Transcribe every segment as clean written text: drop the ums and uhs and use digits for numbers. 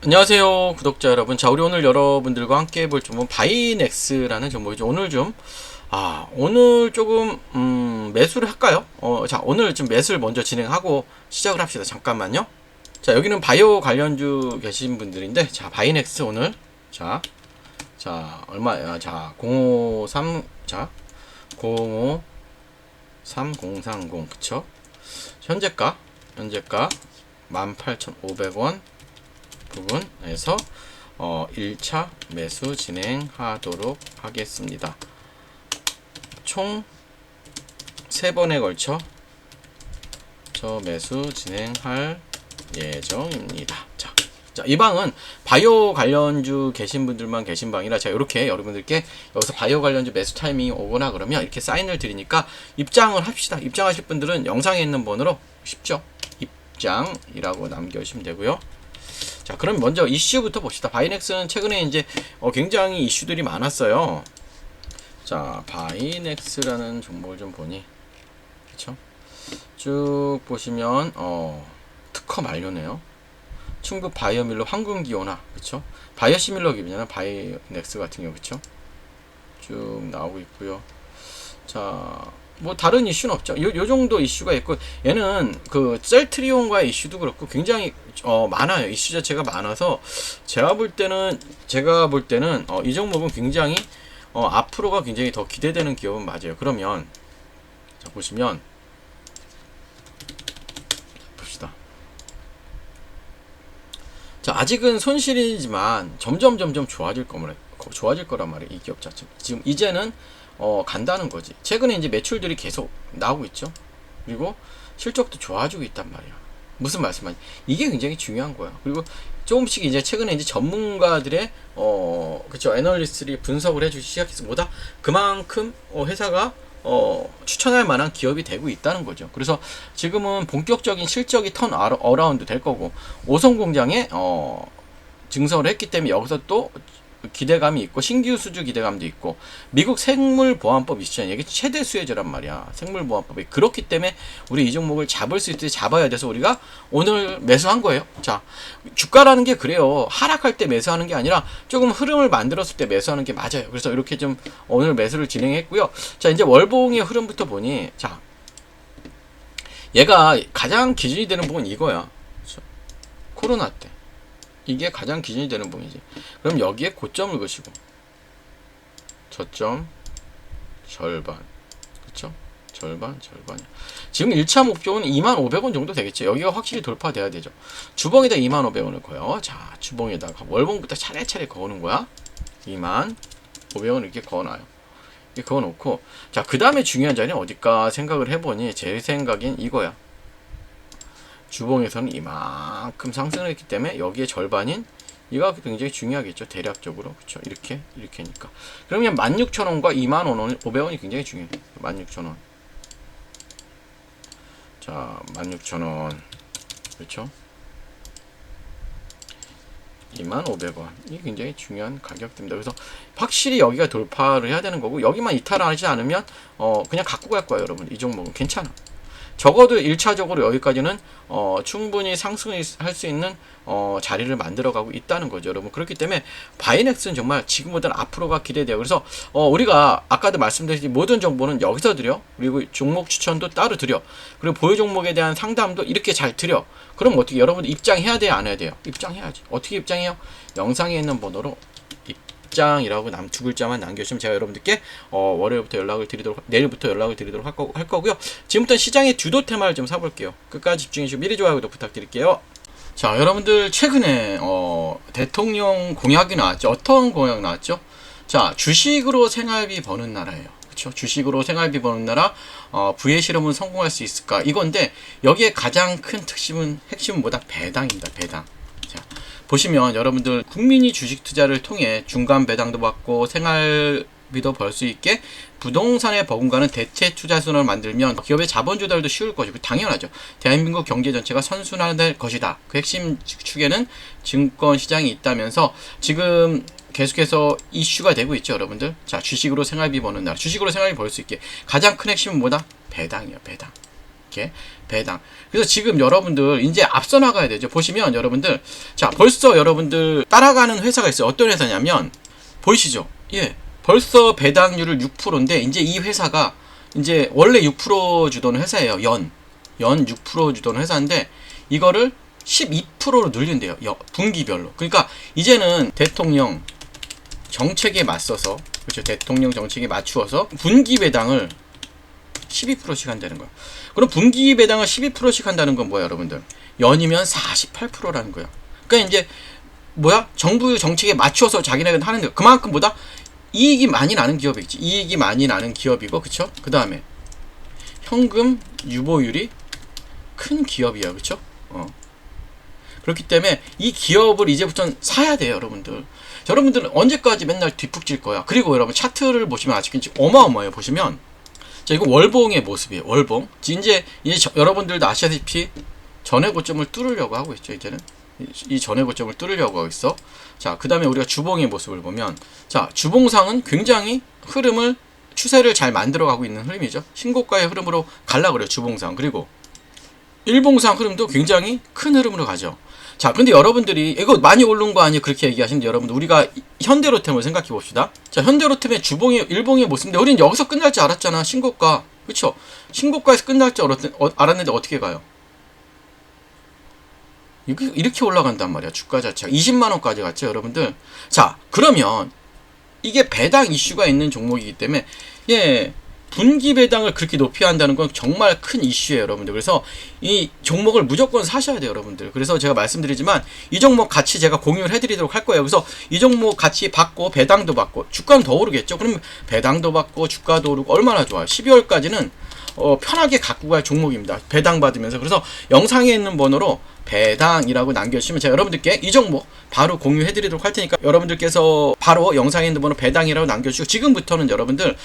안녕하세요 구독자 여러분. 자, 우리 오늘 여러분들과 함께 해볼 종목은 바이넥스라는 종목이죠. 오늘 조금 매수를 할까요? 자, 오늘 좀 매수를 먼저 진행하고 시작을 합시다. 잠깐만요. 자, 여기는 바이오 관련주 계신 분들인데, 자, 바이넥스 오늘 얼마야? 자, 053, 자, 053030, 그쵸? 현재가 18,500원 부분에서 1차 매수 진행하도록 하겠습니다. 총 3번에 걸쳐 매수 진행할 예정입니다. 자, 이 방은 바이오 관련주 계신 분들만 계신 방이라 제가 이렇게 여러분들께 여기서 바이오 관련주 매수 타이밍이 오거나 그러면 이렇게 사인을 드리니까 입장을 합시다. 입장하실 분들은 영상에 있는 번호로 쉽죠? 입장이라고 남겨주시면 되고요. 자, 그럼 먼저 이슈부터 봅시다. 바이넥스는 최근에 이제 굉장히 이슈들이 많았어요. 자, 바이넥스라는 종목을 좀 보니, 그쵸? 쭉 보시면 특허 만료네요. 충북 바이오밀러 황금기온화, 그쵸? 바이오시밀러 기업이잖아요. 바이넥스 같은 경우, 그쵸? 쭉 나오고 있고요. 자, 뭐 다른 이슈는 없죠. 요 정도 이슈가 있고, 얘는 그 셀트리온과의 이슈도 그렇고 굉장히 많아요. 이슈 자체가 많아서 제가 볼 때는 이 종목은 굉장히 앞으로가 굉장히 더 기대되는 기업은 맞아요. 그러면 자, 보시면 봅시다. 자, 아직은 손실이지만 점점 좋아질 거란 말이에요. 이 기업 자체. 지금 이제는 간다는 거지. 최근에 이제 매출들이 계속 나오고 있죠. 그리고 실적도 좋아지고 있단 말이야. 무슨 말씀하지? 이게 굉장히 중요한 거야. 그리고 조금씩 이제 최근에 이제 전문가들의 그쵸, 애널리스트들이 분석을 해주기 시작해서 뭐다 그만큼 회사가 추천할 만한 기업이 되고 있다는 거죠. 그래서 지금은 본격적인 실적이 턴 어라운드 될 거고, 오성 공장에 증설을 했기 때문에 여기서 또 기대감이 있고, 신규 수주 기대감도 있고, 미국 생물보안법 이슈잖아요. 이게 최대 수혜자란 말이야. 생물보안법이. 그렇기 때문에 우리 이 종목을 잡을 수 있을 때 잡아야 돼서 우리가 오늘 매수한 거예요. 자, 주가라는 게 그래요. 하락할 때 매수하는 게 아니라 조금 흐름을 만들었을 때 매수하는 게 맞아요. 그래서 이렇게 좀 오늘 매수를 진행했고요. 자, 이제 월봉의 흐름부터 보니, 자, 얘가 가장 기준이 되는 부분은 이거야. 그렇죠? 코로나 때. 이게 가장 기준이 되는 부분이지. 그럼 여기에 고점을 그시고, 저점 절반, 그쵸? 절반이야. 지금 1차 목표는 25,000원 정도 되겠죠. 여기가 확실히 돌파돼야 되죠. 주봉에다 25,000원을 그어요. 자, 주봉에다가 월봉부터 차례차례 그어는 거야. 25,000원 이렇게 그어놔요. 이렇게 그어놓고, 자, 그 다음에 중요한 자리는 어딜까 생각을 해보니, 제 생각엔 이거야. 주봉에서는 이만큼 상승을 했기 때문에 여기에 절반인 이가 굉장히 중요하겠죠. 대략적으로. 그쵸. 이렇게니까. 그러면 16,000원과 25,500원이 굉장히 중요해요. 16,000원. 자, 16,000원. 그렇죠? 25,000원. 이게 굉장히 중요한 가격대입니다. 그래서 확실히 여기가 돌파를 해야 되는 거고, 여기만 이탈하지 않으면 그냥 갖고 갈 거예요, 여러분. 이 종목은 괜찮아. 적어도 1차적으로 여기까지는 충분히 상승할 수 있는 자리를 만들어가고 있다는 거죠, 여러분. 그렇기 때문에 바이넥스는 정말 지금보다는 앞으로가 기대돼요. 그래서 우리가 아까도 말씀드린 모든 정보는 여기서 드려. 그리고 종목 추천도 따로 드려. 그리고 보유 종목에 대한 상담도 이렇게 잘 드려. 그럼 어떻게 여러분들 입장해야 돼요, 안 해야 돼요? 입장해야지. 어떻게 입장해요? 영상에 있는 번호로 입장이라고 두 글자만 남겨주시면 제가 여러분들께 월요일부터 내일부터 연락을 드리도록 할 거고요. 지금부터 시장의 주도 테마를 좀 사볼게요. 끝까지 집중해주시고 미리 좋아요 구독 부탁드릴게요. 자, 여러분들 최근에 대통령 공약이 나왔죠. 어떤 공약 나왔죠? 자, 주식으로 생활비 버는 나라예요. 그렇죠? 주식으로 생활비 버는 나라, 부의 실험은 성공할 수 있을까? 이건데 여기에 가장 큰 핵심은 뭐다? 배당입니다. 배당. 자, 보시면 여러분들 국민이 주식 투자를 통해 중간 배당도 받고 생활비도 벌 수 있게 부동산에 버금가는 대체 투자선을 만들면 기업의 자본 조달도 쉬울 것이고 당연하죠. 대한민국 경제 전체가 선순환될 것이다. 그 핵심 축에는 증권 시장이 있다면서 지금 계속해서 이슈가 되고 있죠, 여러분들. 자, 주식으로 생활비 버는 나라, 주식으로 생활비 벌 수 있게 가장 큰 핵심은 뭐다? 배당이에요, 배당. 이렇게 배당. 그래서 지금 여러분들 이제 앞서 나가야 되죠. 보시면 여러분들, 자, 벌써 여러분들 따라가는 회사가 있어요. 어떤 회사냐면 보이시죠? 예, 벌써 배당률을 6%인데 이제 이 회사가 이제 원래 6% 주던 회사예요. 연 6% 주던 회사인데 이거를 12%로 늘린대요. 분기별로. 그러니까 이제는 대통령 정책에 맞서서, 그렇죠, 대통령 정책에 맞추어서 분기 배당을 12%씩 한다는 거야. 그럼 분기 배당을 12%씩 한다는 건 뭐야, 여러분들? 연이면 48%라는 거야. 그러니까 이제 뭐야? 정부 정책에 맞추어서 자기네가 하는 데 그만큼 보다 이익이 많이 나는 기업이겠지. 이익이 많이 나는 기업이고, 그쵸? 그 다음에 현금 유보율이 큰 기업이야, 그쵸? 그렇기 때문에 이 기업을 이제부터는 사야 돼요, 여러분들. 여러분들은 언제까지 맨날 뒷북질 거야. 그리고 여러분 차트를 보시면 아직까지 어마어마해요. 보시면, 자, 이거 월봉의 모습이에요. 월봉. 이제 여러분들도 아시다시피 전의 고점을 뚫으려고 하고 있죠. 이제는 이 전의 고점을 뚫으려고 하고 있어. 자, 그 다음에 우리가 주봉의 모습을 보면, 자, 주봉상은 굉장히 추세를 잘 만들어가고 있는 흐름이죠. 신고가의 흐름으로 갈라 그래요, 주봉상. 그리고 일봉상 흐름도 굉장히 큰 흐름으로 가죠. 자, 근데 여러분들이 이거 많이 오른 거 아니에요? 그렇게 얘기하시는데, 여러분들 우리가 현대로템을 생각해 봅시다. 자, 현대로템의 일봉의 모습인데 우리는 여기서 끝날 줄 알았잖아. 신고가, 그쵸? 신고가에서 끝날 줄 알았는데 어떻게 가요? 이렇게 올라간단 말이야. 주가 자체가 20만원까지 갔죠, 여러분들. 자, 그러면 이게 배당 이슈가 있는 종목이기 때문에, 예, 분기 배당을 그렇게 높이 한다는 건 정말 큰 이슈예요, 여러분들. 그래서 이 종목을 무조건 사셔야 돼요, 여러분들. 그래서 제가 말씀드리지만 이 종목 같이 제가 공유를 해드리도록 할 거예요. 그래서 이 종목 같이 받고 배당도 받고 주가는 더 오르겠죠. 그럼 배당도 받고 주가도 오르고 얼마나 좋아요. 12월까지는 편하게 갖고 갈 종목입니다. 배당 받으면서. 그래서 영상에 있는 번호로 배당이라고 남겨주시면 제가 여러분들께 이 종목 바로 공유해 드리도록 할 테니까 여러분들께서 바로 영상에 있는 번호 배당이라고 남겨주시고, 지금부터는 여러분들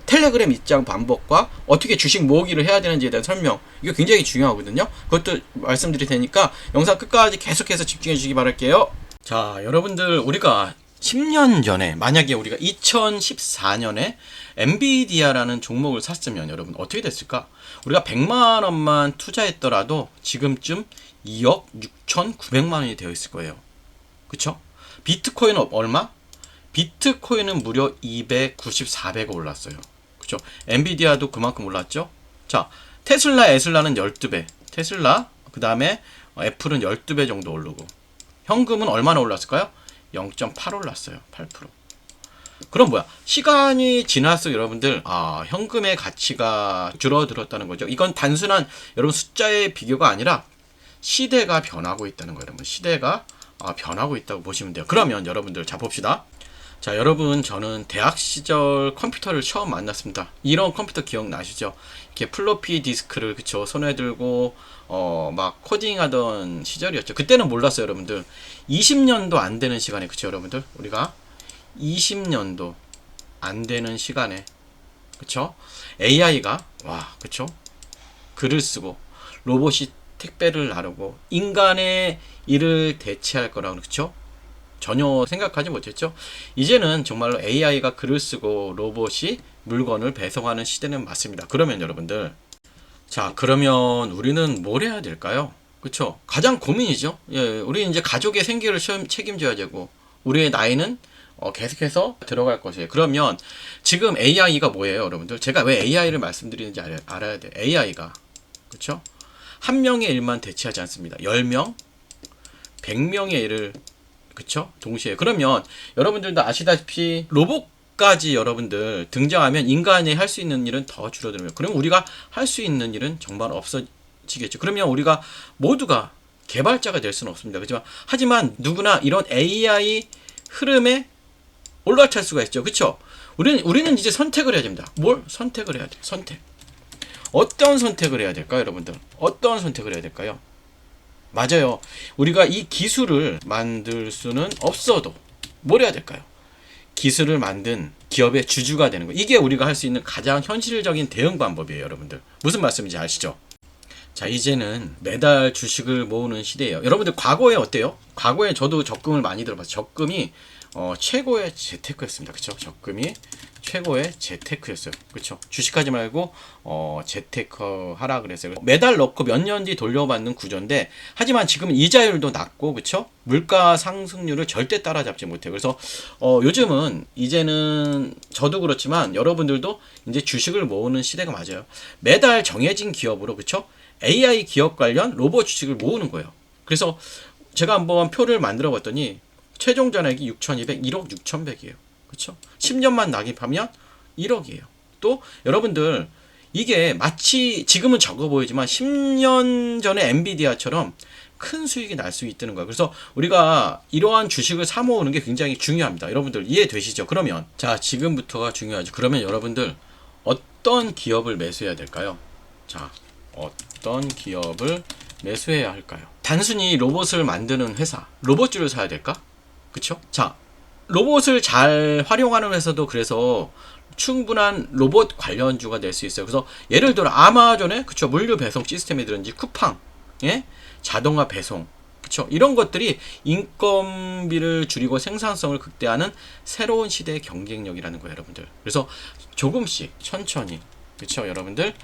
텔레그램 입장 방법과 어떻게 주식 모으기를 해야 되는지에 대한 설명, 이거 굉장히 중요하거든요. 그것도 말씀드릴 테니까 영상 끝까지 계속해서 집중해 주시기 바랄게요. 자, 여러분들 우리가 10년 전에, 만약에 우리가 2014년에 엔비디아라는 종목을 샀으면 여러분 어떻게 됐을까? 우리가 100만원만 투자했더라도 지금쯤 2억 6,900만원이 되어 있을 거예요. 그쵸? 비트코인은 얼마? 비트코인은 무려 294배가 올랐어요. 그쵸? 엔비디아도 그만큼 올랐죠? 자, 에슬라는 12배. 테슬라, 그 다음에 애플은 12배 정도 오르고, 현금은 얼마나 올랐을까요? 0.8 올랐어요. 8%. 그럼 뭐야? 시간이 지날수록 여러분들, 현금의 가치가 줄어들었다는 거죠. 이건 단순한 여러분 숫자의 비교가 아니라 시대가 변하고 있다는 거예요. 여러분, 시대가 변하고 있다고 보시면 돼요. 그러면 여러분들, 자, 봅시다. 자, 여러분, 저는 대학 시절 컴퓨터를 처음 만났습니다. 이런 컴퓨터 기억나시죠? 이렇게 플로피 디스크를, 그쵸, 손에 들고 막 코딩하던 시절이었죠. 그때는 몰랐어요, 여러분들. 20년도 안 되는 시간에, 그쵸, 여러분들? 우리가 20년도 안 되는 시간에, 그쵸? AI가, 그쵸? 글을 쓰고 로봇이 택배를 나르고 인간의 일을 대체할 거라고, 그쵸? 전혀 생각하지 못했죠. 이제는 정말로 AI가 글을 쓰고 로봇이 물건을 배송하는 시대는 맞습니다. 그러면 여러분들, 자, 그러면 우리는 뭘 해야 될까요? 그쵸? 가장 고민이죠. 예, 우리 이제 가족의 생계를 책임져야 되고, 우리의 나이는 계속해서 들어갈 것이에요. 그러면 지금 AI가 뭐예요, 여러분들? 제가 왜 AI를 말씀드리는지 알아야 돼요. AI가, 그쵸? 한 명의 일만 대체하지 않습니다. 10명, 100명의 일을, 그쵸? 동시에. 그러면 여러분들도 아시다시피 로봇까지 여러분들 등장하면 인간이 할 수 있는 일은 더 줄어들면, 그럼 우리가 할 수 있는 일은 정말 없어지겠죠. 그러면 우리가 모두가 개발자가 될 수는 없습니다. 그렇지만 하지만 누구나 이런 AI 흐름에 올라탈 수가 있죠. 그쵸? 우리는 이제 선택을 해야 됩니다. 뭘 선택을 해야 돼요? 선택. 어떤 선택을 해야 될까요, 여러분들? 어떤 선택을 해야 될까요? 맞아요. 우리가 이 기술을 만들 수는 없어도 뭘 해야 될까요? 기술을 만든 기업의 주주가 되는 거. 이게 우리가 할 수 있는 가장 현실적인 대응 방법이에요, 여러분들. 무슨 말씀인지 아시죠? 자, 이제는 매달 주식을 모으는 시대예요. 여러분들 과거에 어때요? 과거에 저도 적금을 많이 들어봤어요. 적금이 최고의 재테크였습니다. 그쵸? 적금이 최고의 재테크였어요. 그쵸? 주식하지 말고 재테크 하라 그랬어요. 매달 넣고 몇 년 뒤 돌려받는 구조인데, 하지만 지금은 이자율도 낮고, 그쵸? 물가 상승률을 절대 따라잡지 못해요. 그래서 요즘은 이제는 저도 그렇지만 여러분들도 이제 주식을 모으는 시대가 맞아요. 매달 정해진 기업으로, 그쵸? AI 기업 관련 로봇 주식을 모으는 거예요. 그래서 제가 한번 표를 만들어 봤더니 최종 잔액이 6,200, 1억 6,100이에요. 그쵸? 10년만 낙입하면 1억이에요. 또 여러분들 이게 마치 지금은 적어 보이지만 10년 전에 엔비디아처럼 큰 수익이 날 수 있다는 거예요. 그래서 우리가 이러한 주식을 사 모으는 게 굉장히 중요합니다. 여러분들 이해되시죠? 그러면 자, 지금부터가 중요하죠. 그러면 여러분들 어떤 기업을 매수해야 될까요? 자, 어떤 기업을 매수해야 할까요? 단순히 로봇을 만드는 회사, 로봇주를 사야 될까? 그쵸? 자, 로봇을 잘 활용하는 회사도 그래서 충분한 로봇 관련주가 될 수 있어요. 그래서 예를 들어 아마존의, 그쵸, 물류 배송 시스템이든지 쿠팡, 예? 자동화 배송, 그쵸, 이런 것들이 인건비를 줄이고 생산성을 극대화하는 새로운 시대의 경쟁력이라는 거예요, 여러분들. 그래서 조금씩 천천히, 그쵸, 여러분들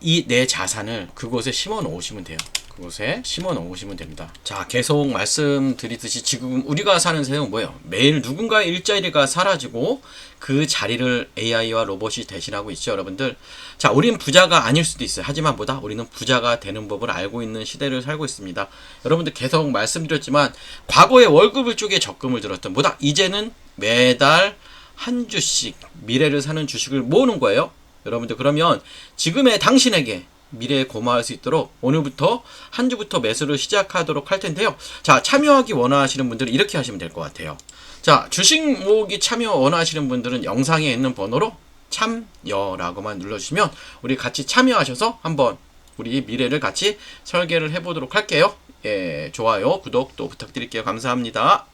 이 내 자산을 그곳에 심어 놓으시면 돼요. 그곳에 심어 놓으시면 됩니다. 자, 계속 말씀드리듯이 지금 우리가 사는 세상은 뭐예요? 매일 누군가의 일자리가 사라지고 그 자리를 AI와 로봇이 대신하고 있죠, 여러분들. 자, 우리는 부자가 아닐 수도 있어요. 하지만 뭐다? 우리는 부자가 되는 법을 알고 있는 시대를 살고 있습니다. 여러분들 계속 말씀드렸지만 과거에 월급을 쪽에 적금을 들었던 뭐다? 이제는 매달 한 주씩 미래를 사는 주식을 모으는 거예요. 여러분들, 그러면 지금의 당신에게 미래에 고마울 수 있도록 오늘부터 한 주부터 매수를 시작하도록 할 텐데요. 자, 참여하기 원하시는 분들은 이렇게 하시면 될 것 같아요. 자, 주식 모으기 참여 원하시는 분들은 영상에 있는 번호로 참여라고만 눌러주시면 우리 같이 참여하셔서 한번 우리 미래를 같이 설계를 해보도록 할게요. 예, 좋아요, 구독 또 부탁드릴게요. 감사합니다.